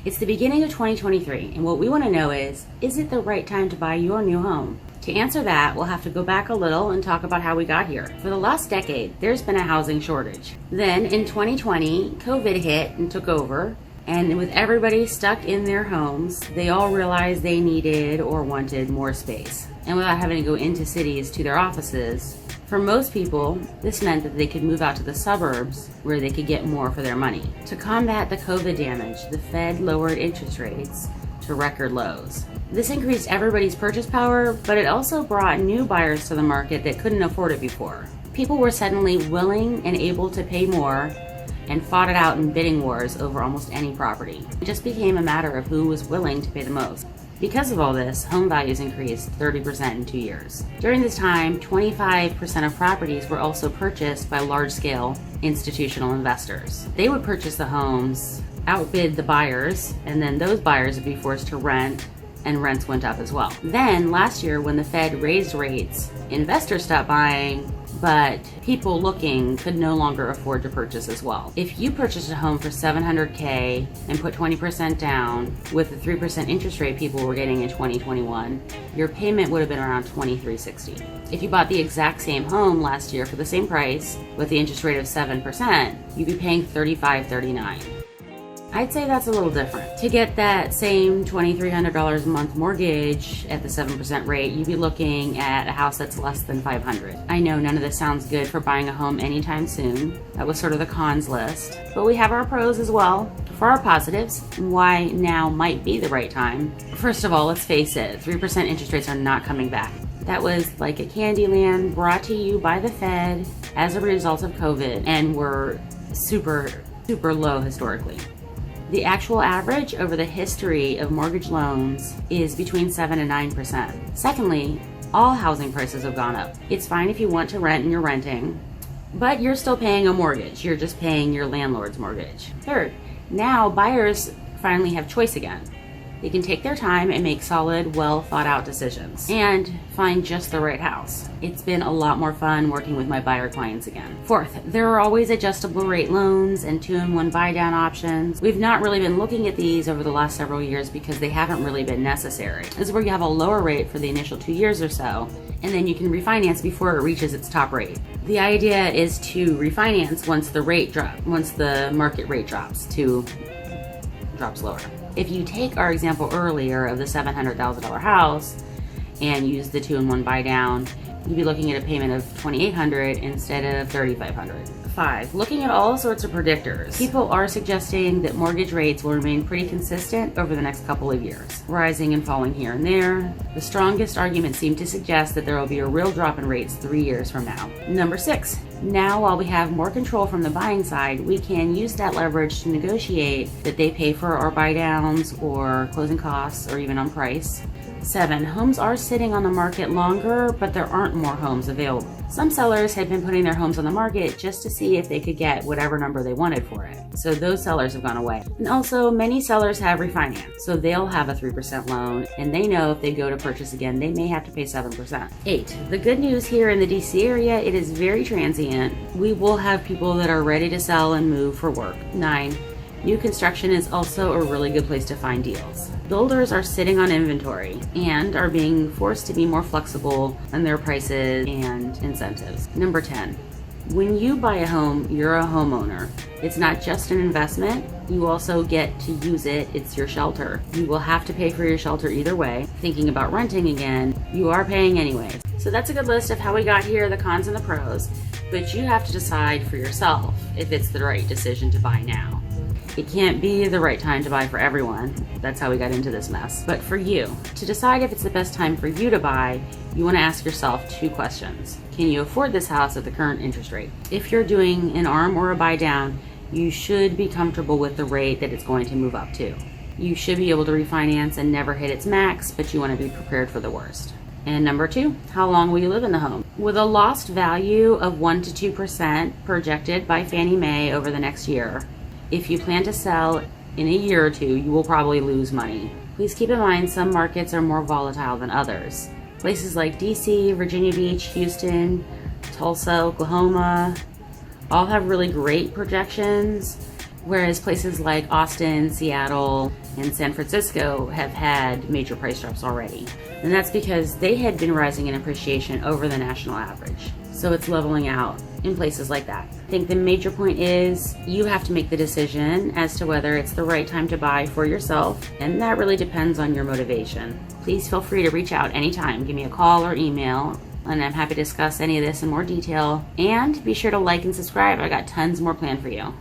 It's the beginning of 2023, and what we want to know is it the right time to buy your new home? To answer that, we'll have to go back a little and talk about how we got here. For the last decade, there's been a housing shortage. Then in 2020, COVID hit and took over, and with everybody stuck in their homes, they all realized they needed or wanted more space. And without having to go into cities to their offices, for most people, this meant that they could move out to the suburbs where they could get more for their money. To combat the COVID damage, the Fed lowered interest rates to record lows. This increased everybody's purchase power, but it also brought new buyers to the market that couldn't afford it before. People were suddenly willing and able to pay more and fought it out in bidding wars over almost any property. It just became a matter of who was willing to pay the most. Because of all this, home values increased 30% in 2 years. During this time, 25% of properties were also purchased by large-scale institutional investors. They would purchase the homes, outbid the buyers, and then those buyers would be forced to rent, and rents went up as well. Then last year, when the Fed raised rates, investors stopped buying, but people looking could no longer afford to purchase as well. If you purchased a home for $700K and put 20% down with the 3% interest rate people were getting in 2021, your payment would have been around $2,360. If you bought the exact same home last year for the same price with the interest rate of 7%, you'd be paying $3,539. I'd say that's a little different. To get that same $2,300 a month mortgage at the 7% rate, you'd be looking at a house that's less than $500. I know none of this sounds good for buying a home anytime soon. That was sort of the cons list. But we have our pros as well. For our positives, why now might be the right time. First of all, let's face it, 3% interest rates are not coming back. That was like a candy land brought to you by the Fed as a result of COVID, and were super low historically. The actual average over the history of mortgage loans is between 7 and 9%. Secondly, all housing prices have gone up. It's fine if you want to rent and you're renting, but you're still paying a mortgage. You're just paying your landlord's mortgage. Third, now buyers finally have choice again. They can take their time and make solid, well thought out decisions and find just the right house. It's been a lot more fun working with my buyer clients again. Fourth, there are always adjustable rate loans and 2-in-1 buy down options. We've not really been looking at these over the last several years because they haven't really been necessary. This is where you have a lower rate for the initial 2 years or so, and then you can refinance before it reaches its top rate. The idea is to refinance once the market rate drops lower. If you take our example earlier of the $700,000 house and use the 2-in-1 buy down, you'd be looking at a payment of $2,800 instead of $3,500. 5. Looking at all sorts of predictors. People are suggesting that mortgage rates will remain pretty consistent over the next couple of years, rising and falling here and there. The strongest arguments seem to suggest that there will be a real drop in rates 3 years from now. Number 6. Now, while we have more control from the buying side, we can use that leverage to negotiate that they pay for our buy downs or closing costs or even on price. 7. Homes are sitting on the market longer, but there aren't more homes available. Some sellers had been putting their homes on the market just to see if they could get whatever number they wanted for it. So those sellers have gone away. And also, many sellers have refinanced, so they'll have a 3% loan, and they know if they go to purchase again, they may have to pay 7%. 8. The good news here in the DC area, it is very transient. We will have people that are ready to sell and move for work. 9. New construction is also a really good place to find deals. Builders are sitting on inventory and are being forced to be more flexible on their prices and incentives. Number 10, when you buy a home, you're a homeowner. It's not just an investment. You also get to use it. It's your shelter. You will have to pay for your shelter either way. Thinking about renting again, you are paying anyways. So that's a good list of how we got here, the cons and the pros, but you have to decide for yourself if it's the right decision to buy now. It can't be the right time to buy for everyone. That's how we got into this mess. But for you, to decide if it's the best time for you to buy, you want to ask yourself 2 questions. Can you afford this house at the current interest rate? If you're doing an ARM or a buy down, you should be comfortable with the rate that it's going to move up to. You should be able to refinance and never hit its max, but you want to be prepared for the worst. And number 2, how long will you live in the home? With a lost value of 1 to 2% projected by Fannie Mae over the next year, if you plan to sell in a year or 2, you will probably lose money. Please keep in mind some markets are more volatile than others. Places like DC, Virginia Beach, Houston, Tulsa, Oklahoma, all have really great projections, whereas places like Austin, Seattle, and San Francisco have had major price drops already. And that's because they had been rising in appreciation over the national average. So it's leveling out in places like that. I think the major point is you have to make the decision as to whether it's the right time to buy for yourself, and that really depends on your motivation. Please feel free to reach out anytime. Give me a call or email, and I'm happy to discuss any of this in more detail. And be sure to like and subscribe. I got tons more planned for you.